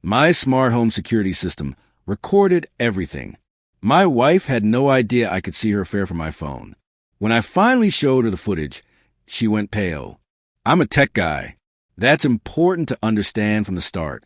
My smart home security system recorded everything. My wife had no idea I could see her affair from my phone. When I finally showed her the footage, she went pale. I'm a tech guy. That's important to understand from the start.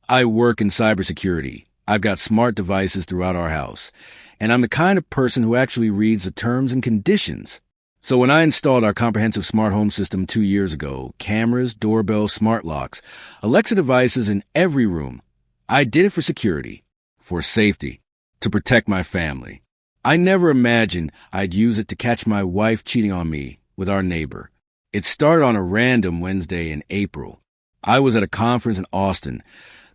I work in cybersecurity. I've got smart devices throughout our house, and I'm the kind of person who actually reads the terms and conditions. So when I installed our comprehensive smart home system 2 years ago, cameras, doorbells, smart locks, Alexa devices in every room, I did it for security, for safety, to protect my family. I never imagined I'd use it to catch my wife cheating on me with our neighbor. It started on a random Wednesday in April. I was at a conference in Austin,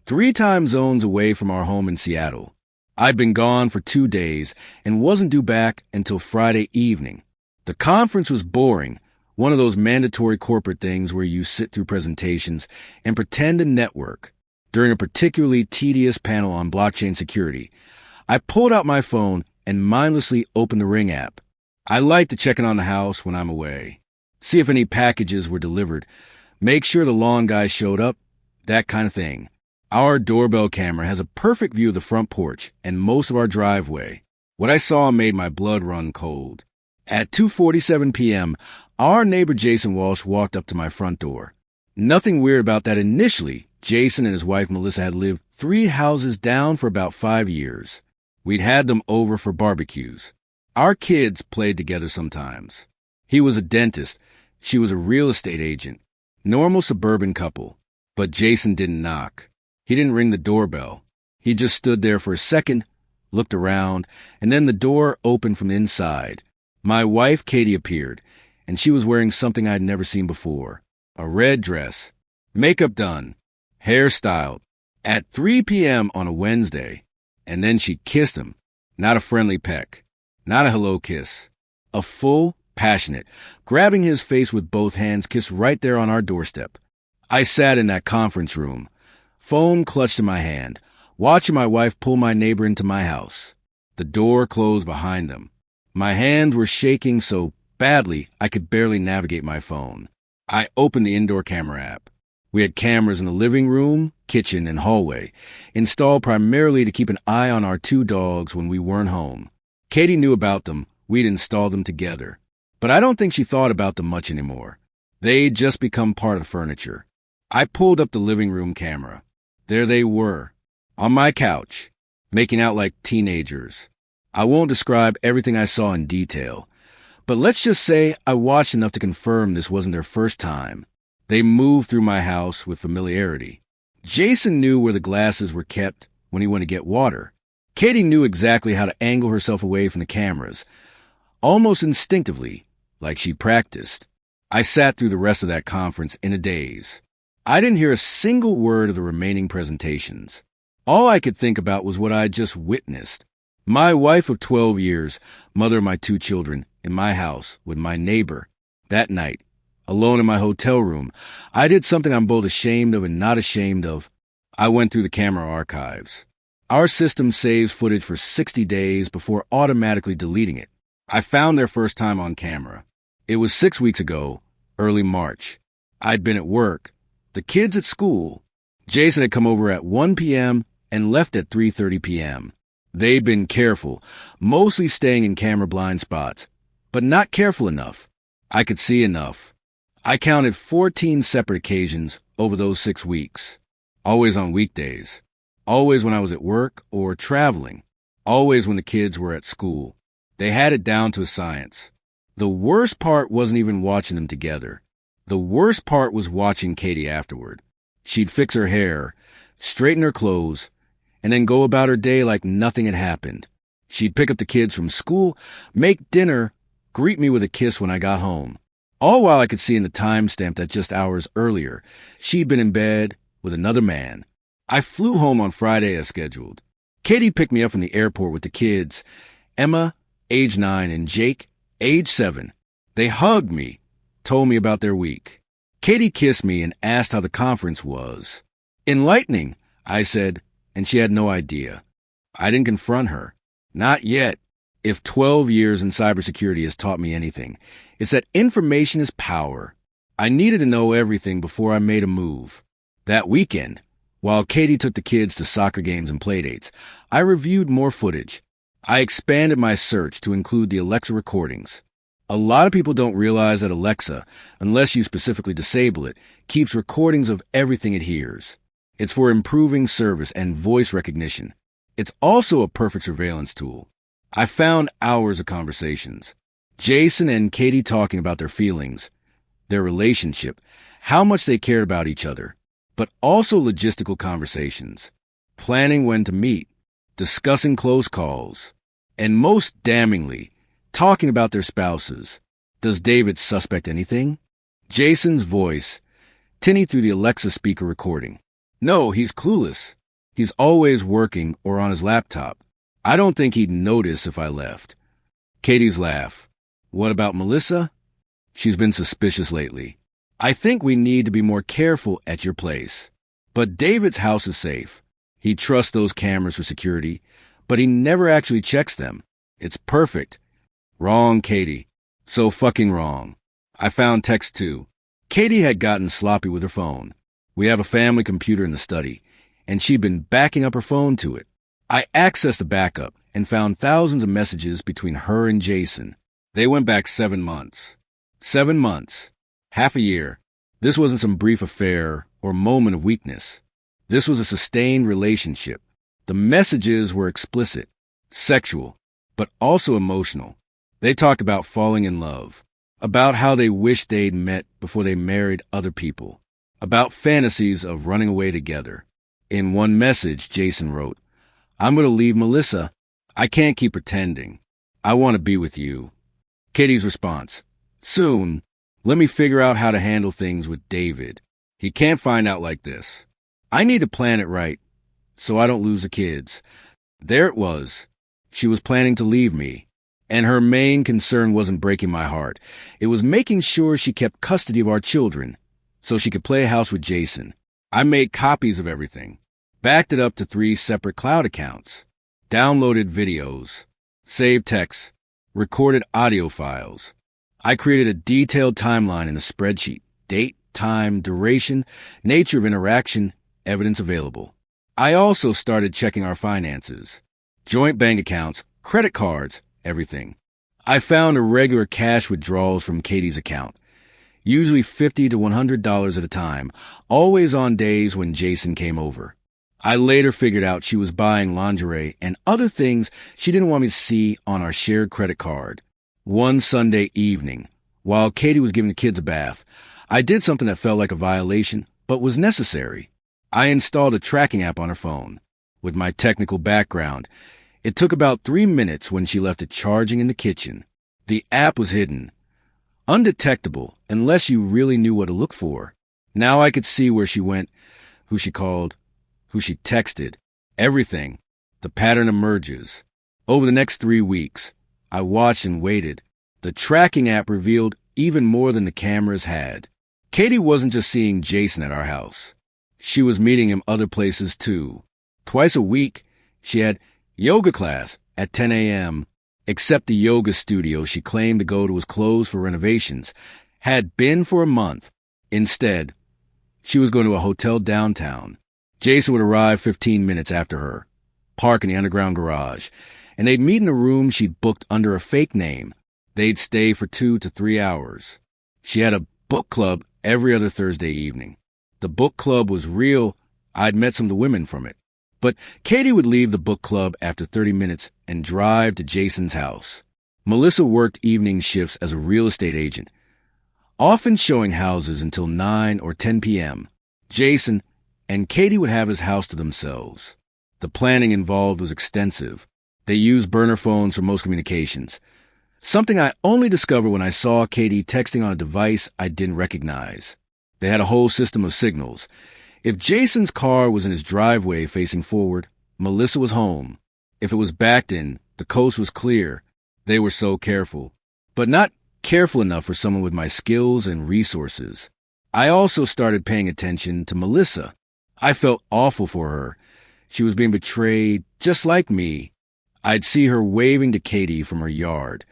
3 time zones away from our home in Seattle. I'd been gone for 2 days and wasn't due back until Friday evening. The conference was boring, one of those mandatory corporate things where you sit through presentations and pretend to network. During a particularly tedious panel on blockchain security, I pulled out my phone and mindlessly opened the Ring app. I like to check in on the house when I'm away, see if any packages were delivered, make sure the lawn guy showed up, that kind of thing. Our doorbell camera has a perfect view of the front porch and most of our driveway. What I saw made my blood run cold. At 2:47 p.m., our neighbor Jason Walsh walked up to my front door. Nothing weird about that initially. Jason and his wife Melissa had lived 3 houses down for about 5 years. We'd had them over for barbecues. Our kids played together sometimes. He was a dentist. She was a real estate agent. Normal suburban couple. But Jason didn't knock. He didn't ring the doorbell. He just stood there for a second, looked around, and then the door opened from the inside. My wife, Katie, appeared, and she was wearing something I'd never seen before. A red dress, makeup done, hair styled, at 3 p.m. on a Wednesday. And then she kissed him. Not a friendly peck, not a hello kiss. A full, passionate, grabbing his face with both hands kiss right there on our doorstep. I sat in that conference room, phone clutched in my hand, watching my wife pull my neighbor into my house. The door closed behind them. My hands were shaking so badly I could barely navigate my phone. I opened the indoor camera app. We had cameras in the living room, kitchen, and hallway, installed primarily to keep an eye on our 2 dogs when we weren't home. Katie knew about them. We'd installed them together. But I don't think she thought about them much anymore. They'd just become part of the furniture. I pulled up the living room camera. There they were, on my couch, making out like teenagers. I won't describe everything I saw in detail, but let's just say I watched enough to confirm this wasn't their first time. They moved through my house with familiarity. Jason knew where the glasses were kept when he went to get water. Katie knew exactly how to angle herself away from the cameras, almost instinctively, like she practiced. I sat through the rest of that conference in a daze. I didn't hear a single word of the remaining presentations. All I could think about was what I had just witnessed. My wife of 12 years, mother of my 2 children, in my house with my neighbor. That night, alone in my hotel room, I did something I'm both ashamed of and not ashamed of. I went through the camera archives. Our system saves footage for 60 days before automatically deleting it. I found their first time on camera. It was 6 weeks ago, early March. I'd been at work, the kids at school. Jason had come over at 1 p.m. and left at 3:30 p.m. They'd been careful, mostly staying in camera blind spots, but not careful enough. I could see enough. I counted 14 separate occasions over those 6 weeks. Always on weekdays. Always when I was at work or traveling. Always when the kids were at school. They had it down to a science. The worst part wasn't even watching them together. The worst part was watching Katie afterward. She'd fix her hair, straighten her clothes, and then go about her day like nothing had happened. She'd pick up the kids from school, make dinner, greet me with a kiss when I got home. All while I could see in the timestamp that just hours earlier, she'd been in bed with another man. I flew home on Friday as scheduled. Katie picked me up from the airport with the kids, Emma, age 9, and Jake, age 7. They hugged me, told me about their week. Katie kissed me and asked how the conference was. Enlightening, I said, and she had no idea. I didn't confront her. Not yet. If 12 years in cybersecurity has taught me anything, it's that information is power. I needed to know everything before I made a move. That weekend, While Katie took the kids to soccer games and playdates, I reviewed more footage. I expanded my search to include the Alexa recordings. A lot of people don't realize that Alexa, unless you specifically disable it, keeps recordings of everything it hears. It's for improving service and voice recognition. It's also a perfect surveillance tool. I found hours of conversations. Jason and Katie talking about their feelings, their relationship, how much they cared about each other, but also logistical conversations, planning when to meet, discussing close calls, and most damningly, talking about their spouses. Does David suspect anything? Jason's voice, tinny through the Alexa speaker recording. No, he's clueless. He's always working or on his laptop. I don't think he'd notice if I left. Katie's laugh. What about Melissa? She's been suspicious lately. I think we need to be more careful at your place. But David's house is safe. He trusts those cameras for security, but he never actually checks them. It's perfect. Wrong, Katie. So fucking wrong. I found text too. Katie had gotten sloppy with her phone. We have a family computer in the study, and she'd been backing up her phone to it. I accessed the backup and found thousands of messages between her and Jason. They went back 7 months. 7 months. Half a year. This wasn't some brief affair or moment of weakness. This was a sustained relationship. The messages were explicit, sexual, but also emotional. They talked about falling in love, about how they wished they'd met before they married other people, about fantasies of running away together. In one message, Jason wrote, I'm going to leave Melissa. I can't keep pretending. I want to be with you. Katie's response, soon. Let me figure out how to handle things with David. He can't find out like this. I need to plan it right, so I don't lose the kids. There it was. She was planning to leave me, and her main concern wasn't breaking my heart. It was making sure she kept custody of our children, so she could play house with Jason. I made copies of everything, backed it up to 3 separate cloud accounts, downloaded videos, saved texts, recorded audio files. I created a detailed timeline in a spreadsheet, date, time, duration, nature of interaction, evidence available. I also started checking our finances, joint bank accounts, credit cards, everything. I found irregular cash withdrawals from Katie's account, usually $50 to $100 at a time, always on days when Jason came over. I later figured out she was buying lingerie and other things she didn't want me to see on our shared credit card. One Sunday evening, while Katie was giving the kids a bath, I did something that felt like a violation, but was necessary. I installed a tracking app on her phone. With my technical background, it took about 3 minutes when she left it charging in the kitchen. The app was hidden, undetectable unless you really knew what to look for. Now I could see where she went, who she called, who she texted, everything. The pattern emerges. Over the next 3 weeks, I watched and waited. The tracking app revealed even more than the cameras had. Katie wasn't just seeing Jason at our house. She was meeting him other places too. Twice a week, she had yoga class at 10 a.m., except the yoga studio she claimed to go to was closed for renovations, had been for a month. Instead, she was going to a hotel downtown. Jason would arrive 15 minutes after her, park in the underground garage, and they'd meet in a room she'd booked under a fake name. They'd stay for 2 to 3 hours. She had a book club every other Thursday evening. The book club was real. I'd met some of the women from it. But Katie would leave the book club after 30 minutes and drive to Jason's house. Melissa worked evening shifts as a real estate agent, often showing houses until 9 or 10 p.m. Jason and Katie would have his house to themselves. The planning involved was extensive. They used burner phones for most communications, something I only discovered when I saw Katie texting on a device I didn't recognize. They had a whole system of signals. If Jason's car was in his driveway facing forward, Melissa was home. If it was backed in, the coast was clear. They were so careful, but not careful enough for someone with my skills and resources. I also started paying attention to Melissa. I felt awful for her. She was being betrayed just like me. I'd see her waving to Katie from her yard,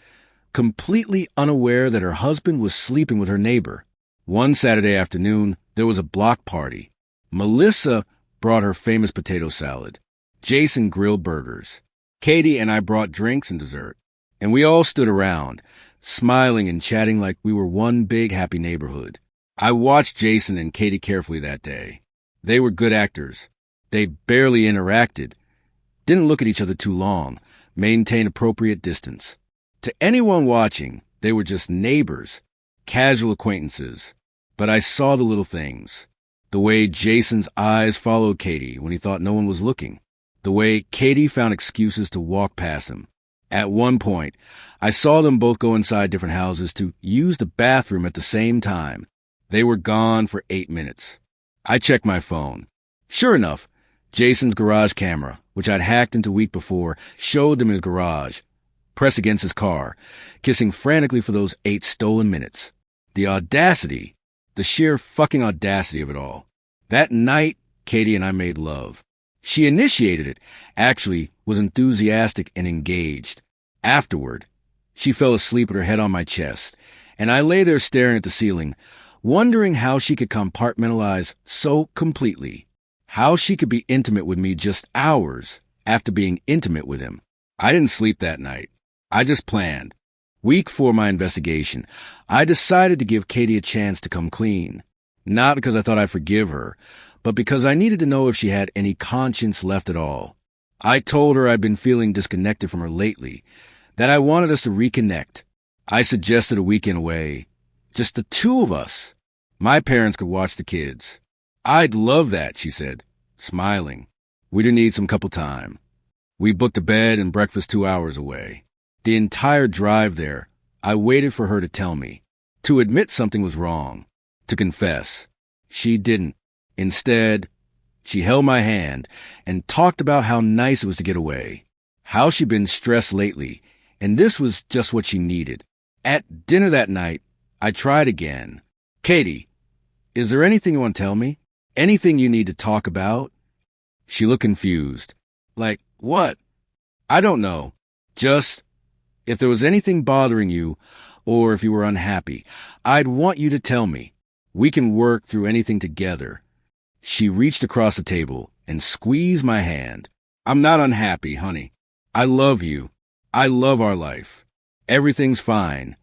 completely unaware that her husband was sleeping with her neighbor. One Saturday afternoon, there was a block party. Melissa brought her famous potato salad. Jason grilled burgers. Katie and I brought drinks and dessert. And we all stood around, smiling and chatting like we were one big happy neighborhood. I watched Jason and Katie carefully that day. They were good actors. They barely interacted, didn't look at each other too long, maintained appropriate distance. To anyone watching, they were just neighbors, casual acquaintances. But I saw the little things. The way Jason's eyes followed Katie when he thought no one was looking. The way Katie found excuses to walk past him. At one point, I saw them both go inside different houses to use the bathroom at the same time. They were gone for 8 minutes. I checked my phone. Sure enough, Jason's garage camera, which I'd hacked into a week before, showed them in his garage, pressed against his car, kissing frantically for those 8 stolen minutes. The audacity, the sheer fucking audacity of it all. That night, Katie and I made love. She initiated it, actually was enthusiastic and engaged. Afterward, she fell asleep with her head on my chest, and I lay there staring at the ceiling, wondering how she could compartmentalize so completely, how she could be intimate with me just hours after being intimate with him. I didn't sleep that night. I just planned. Week 4 of my investigation, I decided to give Katie a chance to come clean. Not because I thought I'd forgive her, but because I needed to know if she had any conscience left at all. I told her I'd been feeling disconnected from her lately, that I wanted us to reconnect. I suggested a weekend away. Just the 2 of us. My parents could watch the kids. I'd love that, she said, smiling. We'd need some couple time. We booked a bed and breakfast 2 hours away. The entire drive there, I waited for her to tell me, to admit something was wrong, to confess. She didn't. Instead, she held my hand and talked about how nice it was to get away, how she'd been stressed lately, and this was just what she needed. At dinner that night, I tried again. Katie, is there anything you want to tell me? Anything you need to talk about? She looked confused. Like, what? I don't know. Just, if there was anything bothering you, or if you were unhappy, I'd want you to tell me. We can work through anything together. She reached across the table and squeezed my hand. I'm not unhappy, honey. I love you. I love our life. Everything's fine.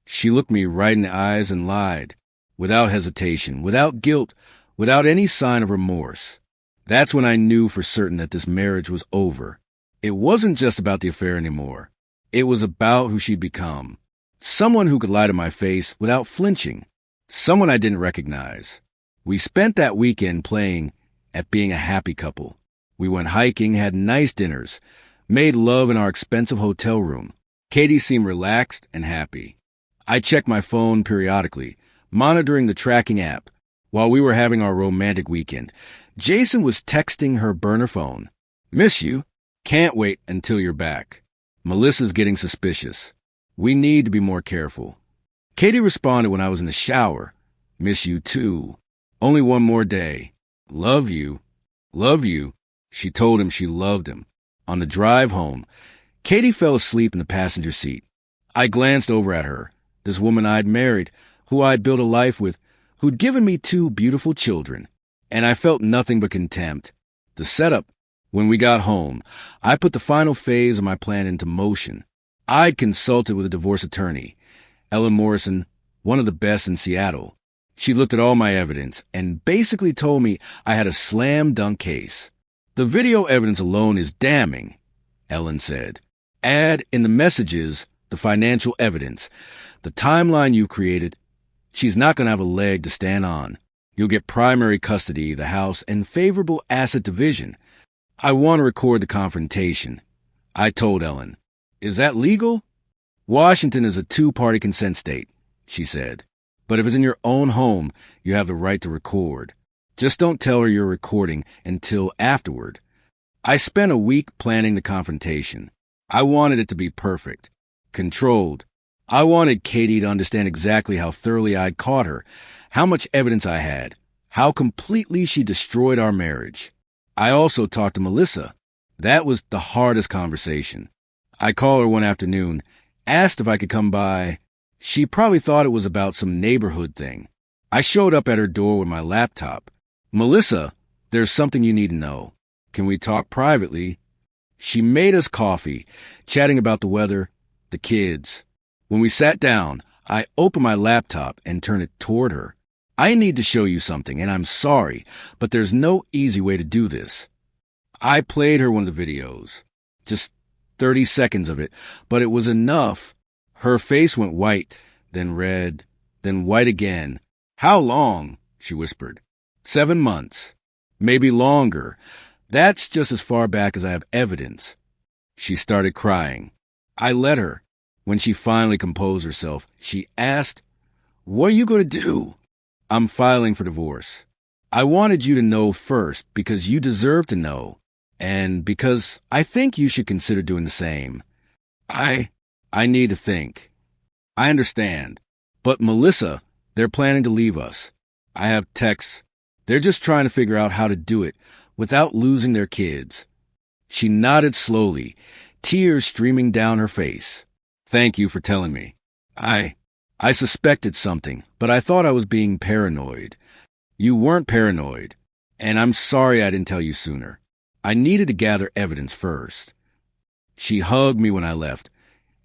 She looked me right in the eyes and lied, without hesitation, without guilt, without any sign of remorse. That's when I knew for certain that this marriage was over. It wasn't just about the affair anymore. It was about who she'd become. Someone who could lie to my face without flinching. Someone I didn't recognize. We spent that weekend playing at being a happy couple. We went hiking, had nice dinners, made love in our expensive hotel room. Katie seemed relaxed and happy. I checked my phone periodically, monitoring the tracking app. While we were having our romantic weekend, Jason was texting her burner phone. Miss you. Can't wait until you're back. Melissa's getting suspicious. We need to be more careful. Katie responded when I was in the shower. Miss you too. Only one more day. Love you. Love you. She told him she loved him. On the drive home, Katie fell asleep in the passenger seat. I glanced over at her, this woman I'd married, who I'd built a life with, who'd given me 2 beautiful children, and I felt nothing but contempt. The setup. When we got home, I put the final phase of my plan into motion. I'd consulted with a divorce attorney, Ellen Morrison, one of the best in Seattle. She looked at all my evidence and basically told me I had a slam-dunk case. The video evidence alone is damning, Ellen said. Add in the messages, the financial evidence, the timeline you've created. She's not going to have a leg to stand on. You'll get primary custody of the house and favorable asset division. I want to record the confrontation. I told Ellen. Is that legal? Washington is a 2-party consent state, she said. But if it's in your own home, you have the right to record. Just don't tell her you're recording until afterward. I spent a week planning the confrontation. I wanted it to be perfect, controlled. I wanted Katie to understand exactly how thoroughly I'd caught her, how much evidence I had, how completely she destroyed our marriage. I also talked to Melissa. That was the hardest conversation. I called her one afternoon, asked if I could come by. She probably thought it was about some neighborhood thing. I showed up at her door with my laptop. Melissa, There's something you need to know. Can we talk privately? She made us coffee, chatting about the weather, the kids. When we sat down, I opened my laptop and turned it toward her. I need to show you something, and I'm sorry, but there's no easy way to do this. I played her one of the videos. Just 30 seconds of it, but it was enough. Her face went white, then red, then white again. How long? She whispered. 7 months. Maybe longer. That's just as far back as I have evidence. She started crying. I let her. When she finally composed herself, she asked, "What are you going to do?" "I'm filing for divorce. I wanted you to know first because you deserve to know, and because I think you should consider doing the same. I need to think. I understand. But Melissa, they're planning to leave us. I have texts. They're just trying to figure out how to do it without losing their kids." She nodded slowly, tears streaming down her face. "Thank you for telling me. I suspected something, but I thought I was being paranoid. You weren't paranoid, and I'm sorry I didn't tell you sooner. I needed to gather evidence first." She hugged me when I left,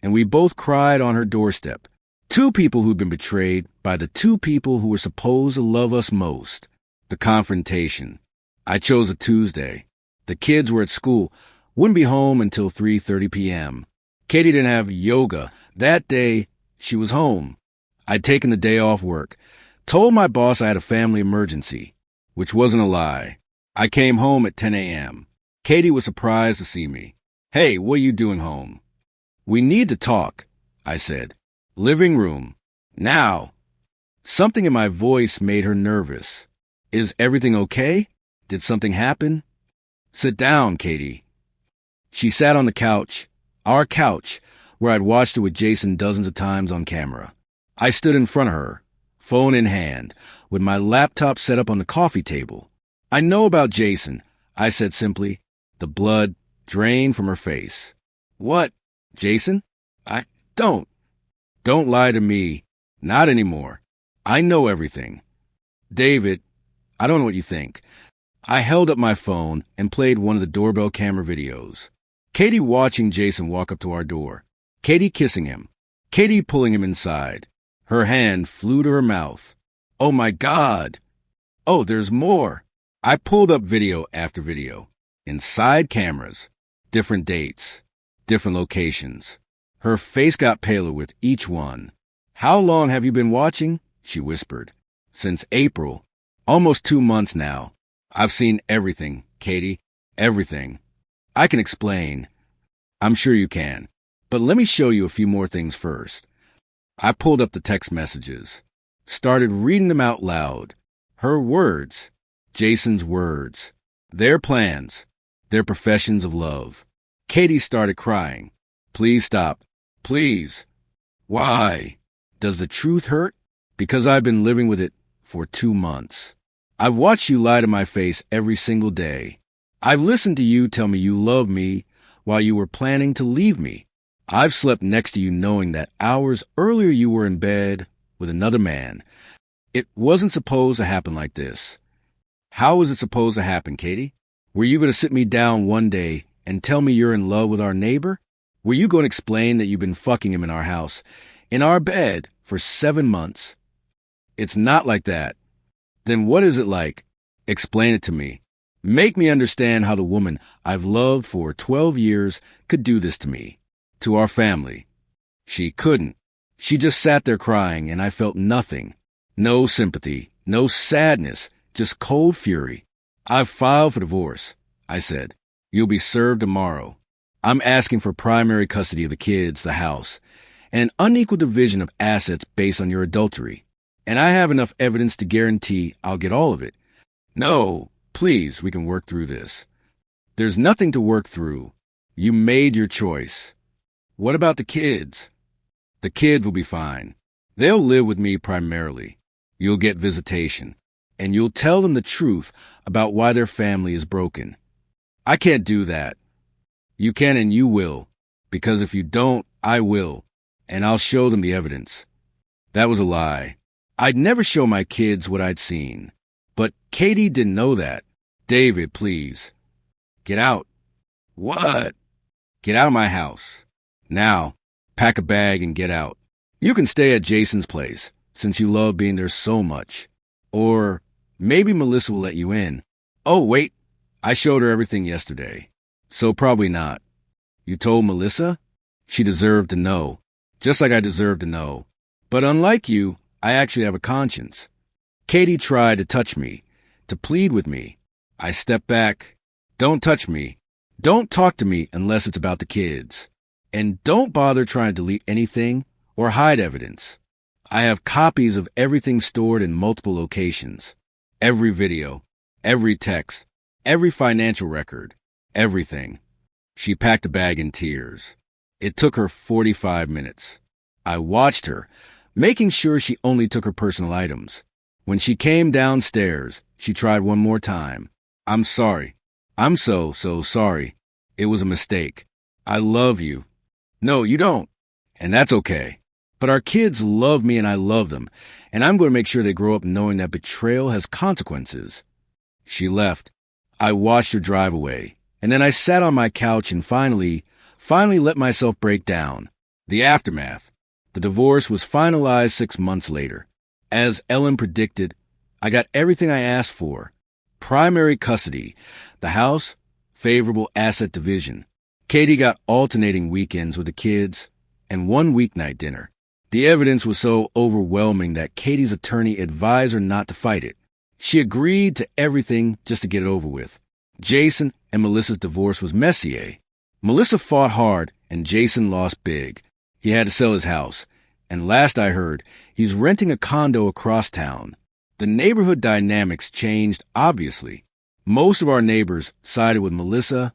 and we both cried on her doorstep. 2 people who'd been betrayed by the 2 people who were supposed to love us most. The confrontation. I chose a Tuesday. The kids were at school, wouldn't be home until 3:30 p.m. Katie didn't have yoga. That day, she was home. I'd taken the day off work, told my boss I had a family emergency, which wasn't a lie. I came home at 10 a.m. Katie was surprised to see me. "Hey, what are you doing home?" "We need to talk," I said. "Living room. Now." Something in my voice made her nervous. "Is everything okay? Did something happen?" "Sit down, Katie." She sat on the couch, our couch, where I'd watched it with Jason dozens of times on camera. I stood in front of her, phone in hand, with my laptop set up on the coffee table. "I know about Jason," I said simply. The blood drained from her face. "What? Jason? Don't lie to me. Not anymore. I know everything." "David, I don't know what you think." I held up my phone and played one of the doorbell camera videos. Katie watching Jason walk up to our door. Katie kissing him. Katie pulling him inside. Her hand flew to her mouth. "Oh my God! Oh, there's more." I pulled up video after video. Inside cameras. Different dates. Different locations. Her face got paler with each one. "How long have you been watching?" she whispered. "Since April. Almost 2 months now. I've seen everything, Katie. Everything. I can explain. I'm sure you can. But let me show you a few more things first." I pulled up the text messages. Started reading them out loud. Her words. Jason's words. Their plans. Their professions of love. Katie started crying. "Please stop. Please." "Why? Does the truth hurt?" "Because I've been living with it for 2 months. I've watched you lie to my face every single day. I've listened to you tell me you love me while you were planning to leave me. I've slept next to you knowing that hours earlier you were in bed with another man. It wasn't supposed to happen like this." "How was it supposed to happen, Katie? Were you going to sit me down one day and tell me you're in love with our neighbor? Were you going to explain that you've been fucking him in our house, in our bed, for 7 months? It's not like that. Then what is it like? Explain it to me. Make me understand how the woman I've loved for 12 years could do this to me, to our family." She couldn't. She just sat there crying, and I felt nothing. No sympathy, no sadness, just cold fury. "I've filed for divorce," I said. "You'll be served tomorrow. I'm asking for primary custody of the kids, the house, and an unequal division of assets based on your adultery. And I have enough evidence to guarantee I'll get all of it." "No, please, we can work through this." "There's nothing to work through. You made your choice." "What about the kids?" "The kids will be fine. They'll live with me primarily. You'll get visitation, and you'll tell them the truth about why their family is broken." "I can't do that." "You can and you will, because if you don't, I will, and I'll show them the evidence." That was a lie. I'd never show my kids what I'd seen. But Katie didn't know that. David, please. Get out. What? Get out of my house. Now, pack a bag and get out. You can stay at Jason's place, since you love being there so much. Or maybe Melissa will let you in. Oh, wait. I showed her everything yesterday. So probably not. You told Melissa? She deserved to know. Just like I deserve to know. But unlike you, I actually have a conscience. Katie tried to touch me, to plead with me. I stepped back. Don't touch me. Don't talk to me unless it's about the kids. And don't bother trying to delete anything or hide evidence. I have copies of everything stored in multiple locations. Every video, every text, every financial record, everything. She packed a bag in tears. It took her 45 minutes. I watched her, making sure she only took her personal items. When she came downstairs, she tried one more time. I'm sorry. I'm so sorry. It was a mistake. I love you. No, you don't. And that's okay. But our kids love me and I love them, and I'm going to make sure they grow up knowing that betrayal has consequences. She left. I watched her drive away, and then I sat on my couch and finally let myself break down. The aftermath. The divorce was finalized 6 months later. As Ellen predicted, I got everything I asked for. Primary custody, the house, favorable asset division. Katie got alternating weekends with the kids and one weeknight dinner. The evidence was so overwhelming that Katie's attorney advised her not to fight it. She agreed to everything just to get it over with. Jason and Melissa's divorce was messy. Melissa fought hard and Jason lost big. He had to sell his house. And last I heard, he's renting a condo across town. The neighborhood dynamics changed, obviously. Most of our neighbors sided with Melissa,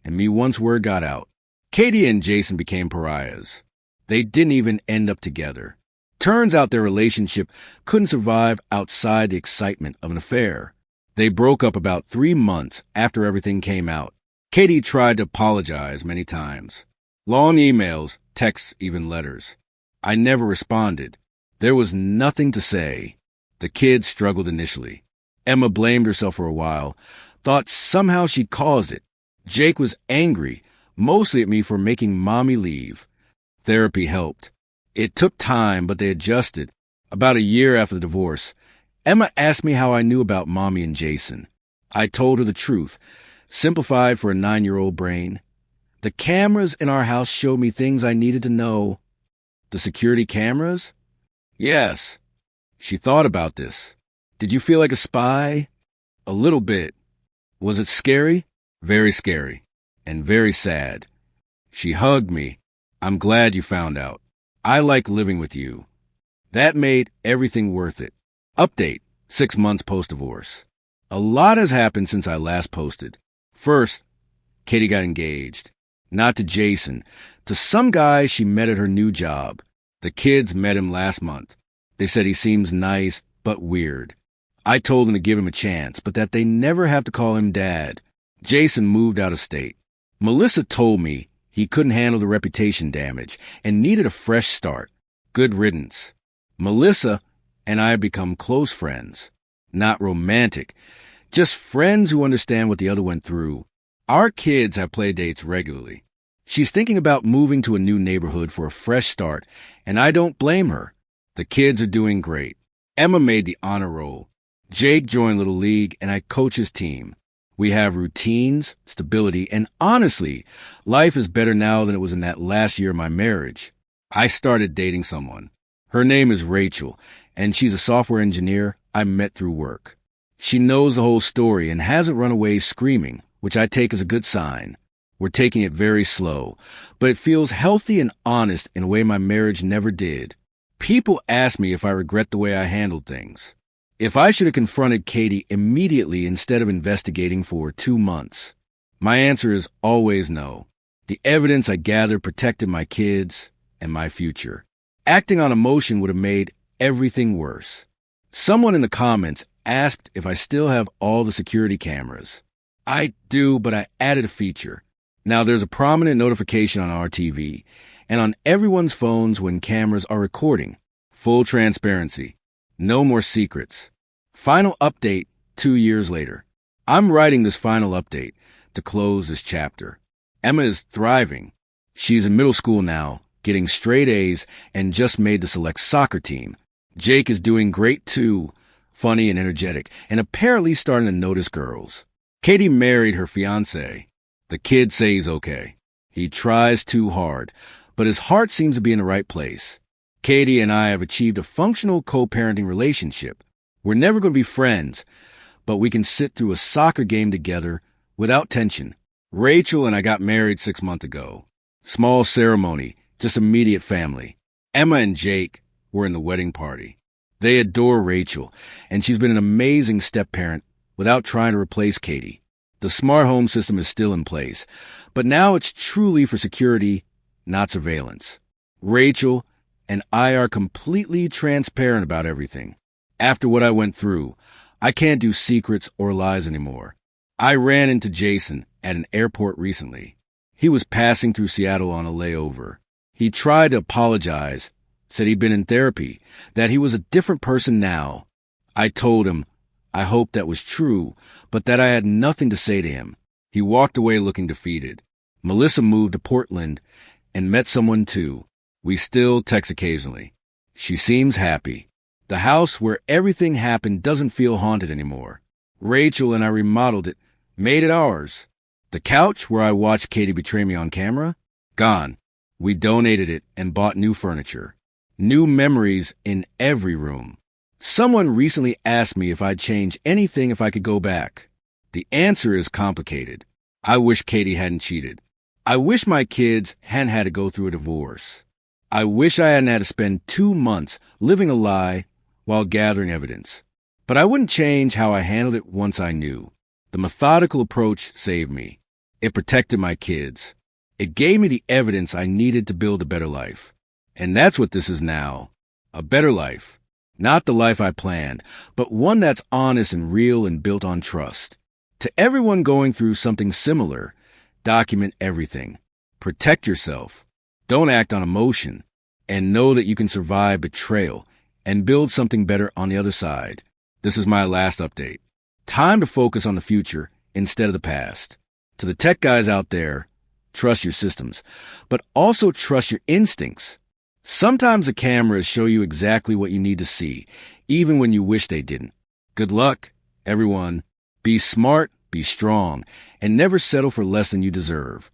and me once word got out. Katie and Jason became pariahs. They didn't even end up together. Turns out their relationship couldn't survive outside the excitement of an affair. They broke up about 3 months after everything came out. Katie tried to apologize many times. Long emails, texts, even letters. I never responded. There was nothing to say. The kids struggled initially. Emma blamed herself for a while, thought somehow she'd caused it. Jake was angry, mostly at me for making Mommy leave. Therapy helped. It took time, but they adjusted. About a year after the divorce, Emma asked me how I knew about Mommy and Jason. I told her the truth, simplified for a 9-year-old brain. The cameras in our house showed me things I needed to know. The security cameras? Yes. She thought about this. Did you feel like a spy? A little bit. Was it scary? Very scary. And very sad. She hugged me. I'm glad you found out. I like living with you. That made everything worth it. Update, 6 months post-divorce. A lot has happened since I last posted. First, Katie got engaged. Not to Jason, to some guy she met at her new job. The kids met him last month. They said he seems nice, but weird. I told them to give him a chance, but that they never have to call him Dad. Jason moved out of state. Melissa told me he couldn't handle the reputation damage and needed a fresh start. Good riddance. Melissa and I have become close friends. Not romantic, just friends who understand what the other went through. Our kids have play dates regularly. She's thinking about moving to a new neighborhood for a fresh start, and I don't blame her. The kids are doing great. Emma made the honor roll. Jake joined Little League, and I coach his team. We have routines, stability, and honestly, life is better now than it was in that last year of my marriage. I started dating someone. Her name is Rachel, and she's a software engineer I met through work. She knows the whole story and hasn't run away screaming, which I take as a good sign. We're taking it very slow, but it feels healthy and honest in a way my marriage never did. People ask me if I regret the way I handled things. If I should have confronted Katie immediately instead of investigating for 2 months. My answer is always no. The evidence I gathered protected my kids and my future. Acting on emotion would have made everything worse. Someone in the comments asked if I still have all the security cameras. I do, but I added a feature. Now there's a prominent notification on our TV and on everyone's phones when cameras are recording. Full transparency. No more secrets. Final update 2 years later. I'm writing this final update to close this chapter. Emma is thriving. She's in middle school now, getting straight A's, and just made the select soccer team. Jake is doing great too, funny and energetic, and apparently starting to notice girls. Katie married her fiancé. The kid says he's okay. He tries too hard, but his heart seems to be in the right place. Katie and I have achieved a functional co-parenting relationship. We're never going to be friends, but we can sit through a soccer game together without tension. Rachel and I got married 6 months ago. Small ceremony, just immediate family. Emma and Jake were in the wedding party. They adore Rachel, and she's been an amazing step-parent without trying to replace Katie. The smart home system is still in place, but now it's truly for security, not surveillance. Rachel and I are completely transparent about everything. After what I went through, I can't do secrets or lies anymore. I ran into Jason at an airport recently. He was passing through Seattle on a layover. He tried to apologize, said he'd been in therapy, that he was a different person now. I told him I hoped that was true, but that I had nothing to say to him. He walked away looking defeated. Melissa moved to Portland and met someone too. We still text occasionally. She seems happy. The house where everything happened doesn't feel haunted anymore. Rachel and I remodeled it, made it ours. The couch where I watched Katie betray me on camera? Gone. We donated it and bought new furniture. New memories in every room. Someone recently asked me if I'd change anything if I could go back. The answer is complicated. I wish Katie hadn't cheated. I wish my kids hadn't had to go through a divorce. I wish I hadn't had to spend 2 months living a lie while gathering evidence. But I wouldn't change how I handled it once I knew. The methodical approach saved me. It protected my kids. It gave me the evidence I needed to build a better life. And that's what this is now. A better life. Not the life I planned, but one that's honest and real and built on trust. To everyone going through something similar, document everything. Protect yourself. Don't act on emotion. And know that you can survive betrayal and build something better on the other side. This is my last update. Time to focus on the future instead of the past. To the tech guys out there, trust your systems, but also trust your instincts. Sometimes the cameras show you exactly what you need to see, even when you wish they didn't. Good luck, everyone. Be smart, be strong, and never settle for less than you deserve.